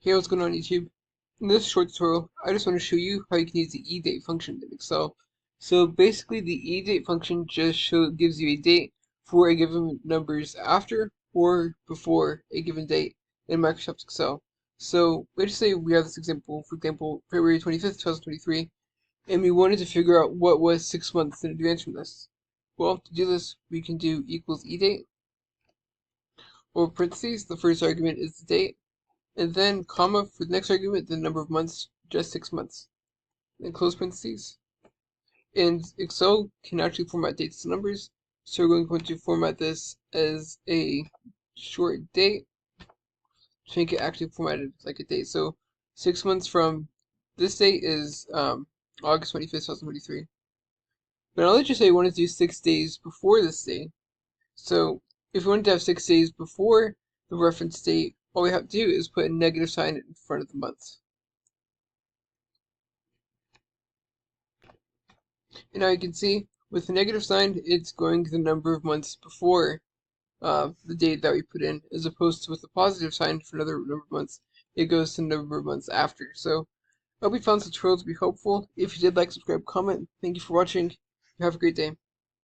Hey, what's going on YouTube? In this short tutorial, I just want to show you how you can use the EDATE function in Excel. So basically, the EDATE function just gives you a date for a given numbers after or before a given date in Microsoft Excel. So let's say we have this example, for example, February 25th, 2023, and we wanted to figure out what was 6 months in advance from this. Well, to do this, we can do equals EDATE, or parentheses, the first argument is the date, and then comma for the next argument, the number of months, just 6 months. Then close parentheses. And Excel can actually format dates to numbers, so we're going to format this as a short date to make it actually formatted like a date. So 6 months from this date is August 25th, 2023. But I'll let you say you want to do 6 days before this date. So if we wanted to have 6 days before the reference date, all we have to do is put a negative sign in front of the month. And now you can see with the negative sign, it's going the number of months before the date that we put in, as opposed to with the positive sign for another number of months, it goes to the number of months after. So I hope you found this tutorial to be helpful. If you did, like, subscribe, comment. Thank you for watching. Have a great day.